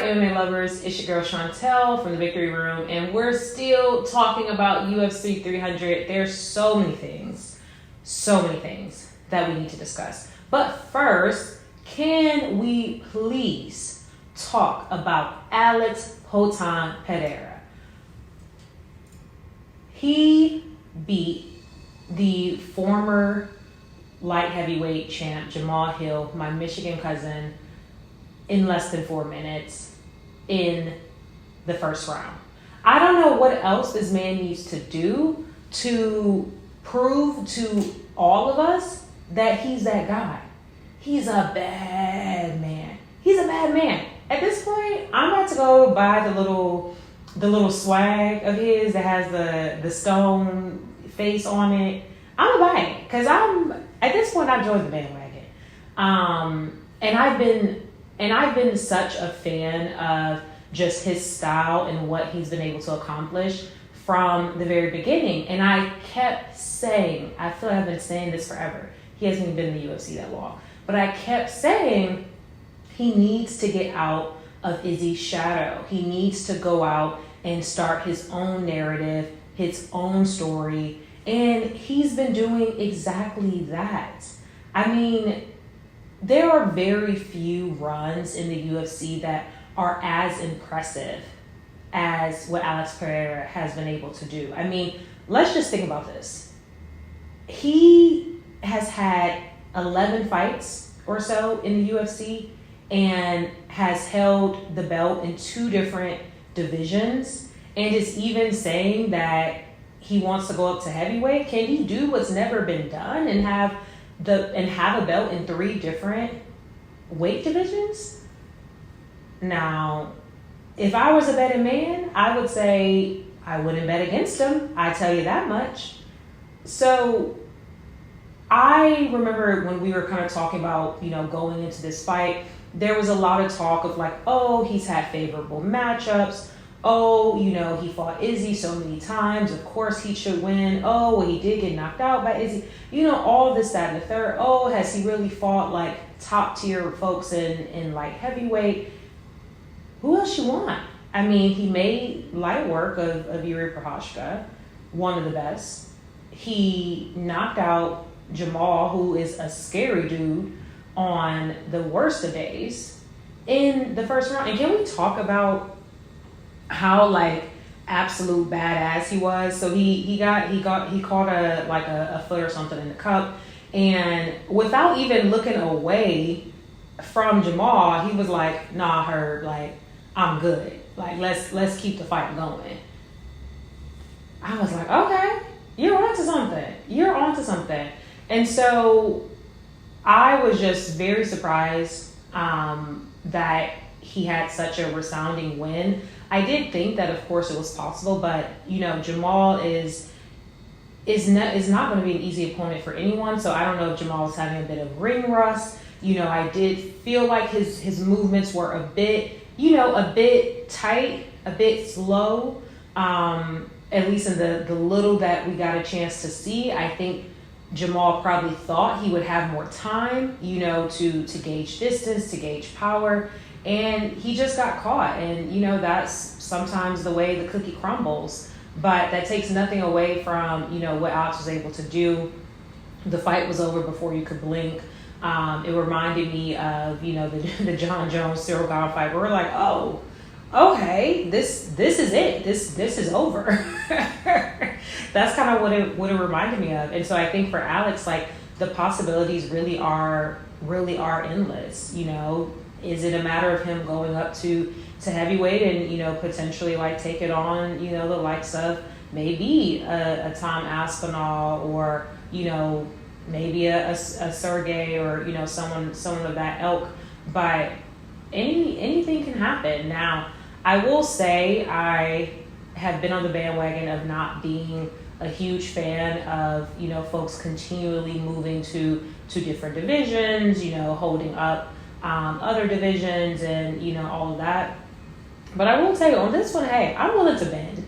MMA lovers? It's your girl Shantell from the Victory Room, and we're still talking about UFC 300. There's so many things that we need to discuss. But first, can we please talk about Alex Pereira? He beat the former light heavyweight champ Jamahal Hill, my Michigan cousin, in less than 4 minutes in the first round. I don't know what else this man needs to do to prove to all of us that he's that guy. He's a bad man. He's a bad man. At this point, I'm about to go buy the little swag of his that has the stone face on it. I'm gonna buy it because at this point I've joined the bandwagon. And I've been such a fan of just his style and what he's been able to accomplish from the very beginning. And I kept saying, I feel like I've been saying this forever. He hasn't even been in the UFC that long. But I kept saying he needs to get out of Izzy's shadow. He needs to go out and start his own narrative, his own story. And he's been doing exactly that. I mean, there are very few runs in the UFC that are as impressive as what Alex Periera has been able to do. I mean, let's just think about this. He has had 11 fights or so in the UFC and has held the belt in 2 different divisions and is even saying that he wants to go up to heavyweight. Can he do what's never been done and have a belt in 3 different weight divisions? Now, if I was a betting man, I would say I wouldn't bet against him. I tell you that much. So I remember when we were kind of talking about, going into this fight, there was a lot of talk of like, oh, he's had favorable matchups. Oh, he fought Izzy so many times. Of course he should win. Oh, well, he did get knocked out by Izzy. All this, that, and the third. Oh, has he really fought like top tier folks in light heavyweight? Who else you want? I mean, he made light work of Yuri Prochazka, one of the best. He knocked out Jamal, who is a scary dude, on the worst of days in the first round. And can we talk about how like absolute badass he was? So he caught a foot or something in the cup, and without even looking away from Jamal, he was like, nah, Herb, like, I'm good. Like, let's keep the fight going. I was like, okay, you're onto something. And so I was just very surprised that he had such a resounding win. I did think that, of course, it was possible, but Jamal is not going to be an easy opponent for anyone. So I don't know if Jamal is having a bit of ring rust. I did feel like his movements were a bit tight, a bit slow. At least in the little that we got a chance to see, I think Jamal probably thought he would have more time, to gauge distance, to gauge power. And he just got caught. And, that's sometimes the way the cookie crumbles. But that takes nothing away from, what Alex was able to do. The fight was over before you could blink. It reminded me of, the John Jones-Cyril Gane fight where we're like, oh, okay, this is it. This is over. That's kind of what it reminded me of. And so I think for Alex, like, the possibilities really are endless. Is it a matter of him going up to heavyweight and, potentially like take it on, the likes of maybe a Tom Aspinall or, maybe a Sergey or, someone of that ilk. But anything can happen. Now, I will say I have been on the bandwagon of not being a huge fan of, folks continually moving to different divisions, holding up other divisions and, all of that. But I will tell you on this one, hey, I'm willing to bend.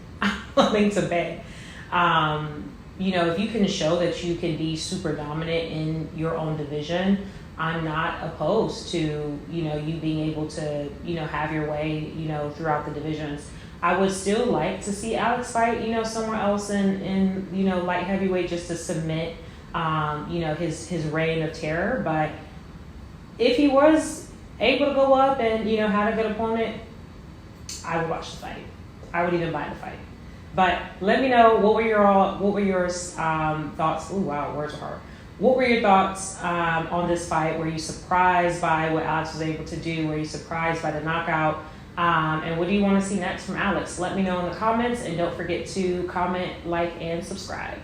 If you can show that you can be super dominant in your own division, I'm not opposed to, you being able to, have your way, throughout the divisions. I would still like to see Alex fight, somewhere else in light heavyweight, just to submit, his reign of terror. But if he was able to go up and, have a good opponent, I would watch the fight. I would even buy the fight. But let me know, what were your thoughts? Oh wow, words are hard. What were your thoughts on this fight? Were you surprised by what Alex was able to do? Were you surprised by the knockout? And what do you want to see next from Alex? Let me know in the comments, and don't forget to comment, like, and subscribe.